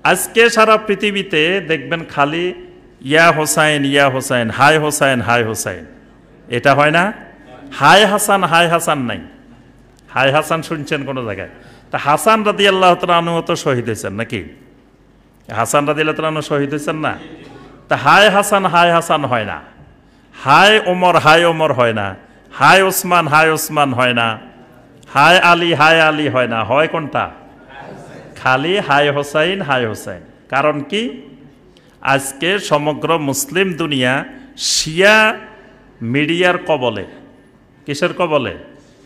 আজকে সারা পৃথিবীতে দেখবেন খালি ইয়া হোসাইন, হাই হোসাইন, এটা হয় না? হাই হাসান নাই। হাই হাসান শুনছেন কোনো জায়গায়? তা হাসান রাদিয়াল্লাহু তাআলা আনহু তো শহীদ হয়েছেন নাকি? হাসান রাদিয়াল্লাহু তাআলা আনহু শহীদ হয়েছেন না? তা হাই হাসান হয় না। হাই ওমর হয় না। হাই ওসমান হয় না। হাই আলী হয় না। হয় কোনটা? খালি হাই হোসাইন। কারণ কি? আজকে সমগ্র মুসলিম দুনিয়া শিয়া মিডিয়ার কবলে। কিসের কবলে?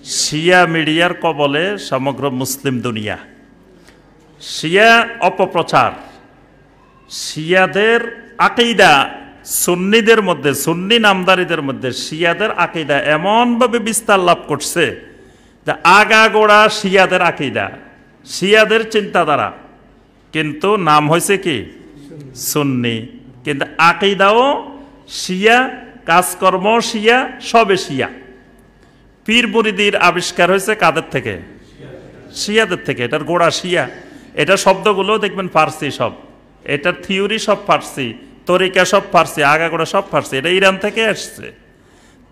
শিয়া মিডিয়ার কবলে সমগ্র মুসলিম দুনিয়া। শিয়া অপপ্রচার, শিয়াদের আকীদা, সুন্নিদের মধ্যে, সুন্নি নামদারিদের মধ্যে শিয়াদের আকীদা এমনভাবে বিস্তার লাভ করছে যে আগাগোড়া শিয়াদের আকীদা, শিয়াদের চিন্তাধারা, কিন্তু নাম হয়েছে কি সুন্নি, কিন্তু আকীদাও শিয়া, কাজকর্ম শিয়া, সবে শিয়া। পীর মুরিদির আবিষ্কার হয়েছে কাদের থেকে? শিয়াদের থেকে। এটার গোড়া শিয়া। এটা শব্দগুলো দেখবেন ফার্সি সব, এটার থিওরি সব ফার্সি, তরিকা সব ফার্সি, আগাগোড়া সব ফার্সি। এটা ইরান থেকে আসছে।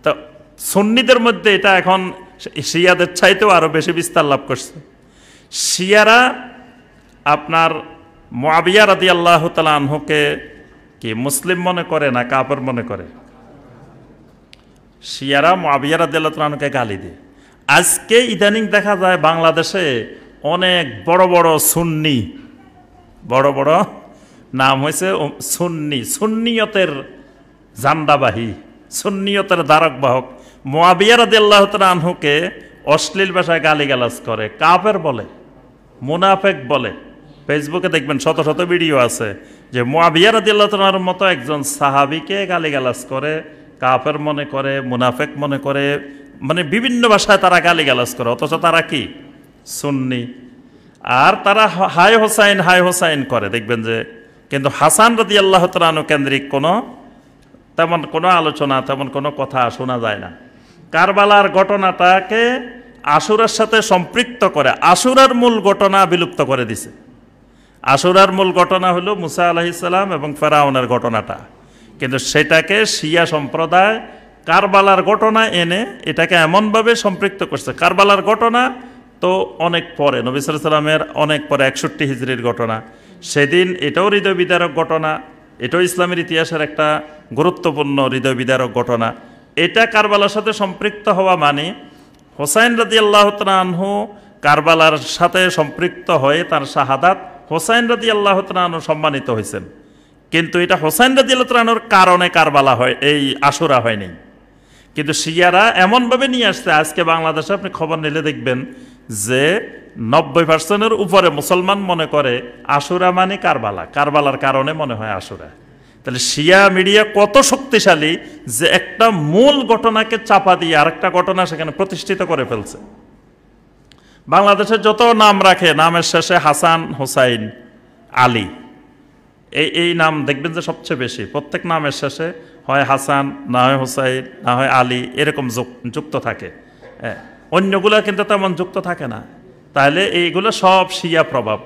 তো সুন্নিদের মধ্যে এটা এখন শিয়াদের চাইতেও আরো বেশি বিস্তার লাভ করছে। শিয়ারা আপনার মুআবিয়া রাদিয়াল্লাহু তাআলা আনহুকে কি মুসলিম মনে করে না কাফের মনে করে? শিয়ারা মুআবিয়া রাদিয়াল্লাহু তাআলা আনহুকে গালি দেয়। আজকে ইদানিং দেখা যায় বাংলাদেশে অনেক বড় বড় সুন্নি, বড় বড় নাম হয়েছে সুন্নি, সুন্নিয়তের জান্ডাবাহী, সুন্নিয়তের ধারক বাহক মুআবিয়া রাদিয়াল্লাহু তাআলা আনহুকে অশ্লীল ভাষায় গালিগালাজ করে, কাফের বলে, মুনাফেক বলে। ফেসবুকে দেখবেন শত শত ভিডিও আছে যে মুআবিয়া রাদিয়াল্লাহু তাআলার মতো একজন সাহাবীকে গালিগালাজ করে, কাফের মনে করে, মুনাফেক মনে করে, মানে বিভিন্ন ভাষায় তারা গালিগালাজ করে, অথচ তারা কি সুন্নি। আর তারা হাই হোসাইন করে দেখবেন যে, কিন্তু হাসান রাদিয়াল্লাহু তাআলা আনহু কেন্দ্রিক তেমন কোনো আলোচনা, তেমন কোনো কথা শোনা যায় না। কারবালার ঘটনাটাকে আশুরার সাথে সম্পৃক্ত করে আশুরার মূল ঘটনা বিলুপ্ত করে দিছে। আশুরার মূল ঘটনা হলো মুসা আলাইহিস সালাম এবং ফেরাউনের ঘটনাটা, কিন্তু সেটাকে শিয়া সম্প্রদায় কারবালার ঘটনা এনে এটাকে এমনভাবে সম্পৃক্ত করছে। কারবালার ঘটনা তো অনেক পরে, নবী সাল্লাল্লাহু আলাইহি ওয়াসাল্লামের অনেক পরে, 61 হিজরির ঘটনা। সেদিন এটাও হৃদয় বিদারক ঘটনা, এটাও ইসলামের ইতিহাসের একটা গুরুত্বপূর্ণ হৃদয় বিদারক ঘটনা। এটা কারবালার সাথে সম্পৃক্ত হওয়া মানে হোসাইন রাদিয়াল্লাহু তাআলা আনহু কারবালার সাথে সম্পৃক্ত হয়ে তার শাহাদাত, হোসাইন রাদিয়াল্লাহু তাআলা আনহু সম্মানিত হয়েছেন। কিন্তু এটা হোসাইন রাদিয়াল্লাহু তাআলা আনহুর কারণে কারবালা হয়, এই আশুরা হয়নি। কিন্তু শিয়ারা এমনভাবে নিয়ে আসছে, আজকে বাংলাদেশে আপনি খবর নিলে দেখবেন যে 90% উপরে মুসলমান মনে করে আশুরা মানে কারবালা, কারবালার কারণে মনে হয় আশুরা। তাহলে শিয়া মিডিয়া কত শক্তিশালী যে একটা মূল ঘটনাকে চাপা দিয়ে আরেকটা ঘটনা সেখানে প্রতিষ্ঠিত করে ফেলছে। বাংলাদেশে যত নাম রাখে, নামের শেষে হাসান, হোসাইন, আলী, এই নাম দেখবেন যে সবচেয়ে বেশি। প্রত্যেক নামের শেষে হয় হাসান, না হয় হোসাইন, না হয় আলী, এরকম যুক্ত থাকে। অন্যগুলা কিন্তু তেমন যুক্ত থাকে না। তাহলে এইগুলো সব শিয়া প্রভাব।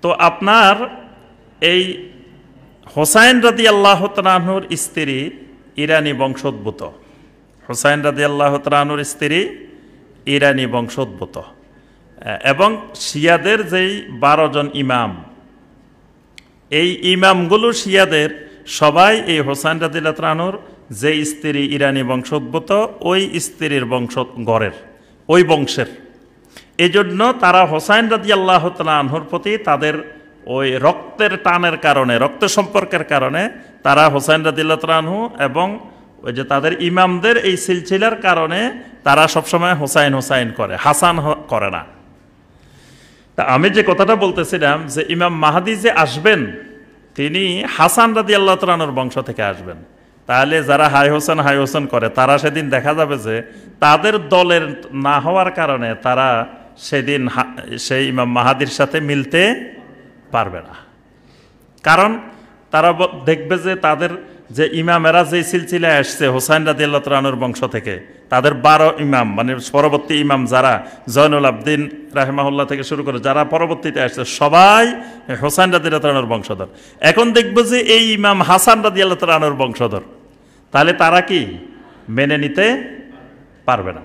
তো আপনার এই হোসাইন রাদিয়াল্লাহু তাআলা আনহুর স্ত্রী ইরানি বংশোদ্ভূত, হোসাইন রাদিয়াল্লাহু তাআলা আনহুর স্ত্রী ইরানি বংশোদ্ভূত। এবং শিয়াদের যেই 12 জন ইমাম, এই ইমামগুলো শিয়াদের সবাই এই হোসাইন রাদিয়াল্লাহু তাআলা আনহুর যে স্ত্রী ইরানি বংশোদ্ভূত, ওই স্ত্রীর গড়ের, ওই বংশের। এই জন্য তারা হোসাইন রাদিয়াল্লাহু তাআলা আনহুর প্রতি তাদের ওই রক্তের টানের কারণে, রক্ত সম্পর্কের কারণে তারা হোসাইন রাদিয়াল্লাহু তাআলা আনহু এবং ওই যে তাদের ইমামদের এই সিলসিলার কারণে তারা সবসময় হোসাইন করে, হাসান করে না। তা আমি যে কথাটা বলতেছিলাম যে ইমাম মাহদী যে আসবেন, তিনি হাসান রাদিয়াল্লাহু তাআলা আনহুর বংশ থেকে আসবেন। তাহলে যারা হাই হোসেন করে তারা সেদিন দেখা যাবে যে তাদের দলের না হওয়ার কারণে তারা সেদিন সেই ইমাম মাহাদির সাথে মিলতে পারবে না। কারণ তারা দেখবে যে তাদের যে ইমামেরা যে সিলসিলায় আসছে হোসাইন রাদিয়াল্লাহু তাআলা আনহুর বংশ থেকে, তাদের 12 ইমাম মানে পরবর্তী ইমাম যারা জয়নুল আবদিন রাহিমাহুল্লাহ থেকে শুরু করে যারা পরবর্তীতে আসছে সবাই হোসেন রাদিয়াল্লাহু তাআলার বংশধর। এখন দেখব যে এই ইমাম হাসান রাদিয়াল্লাহু তাআলার বংশধর, তাহলে তারা কি মেনে নিতে পারবে না।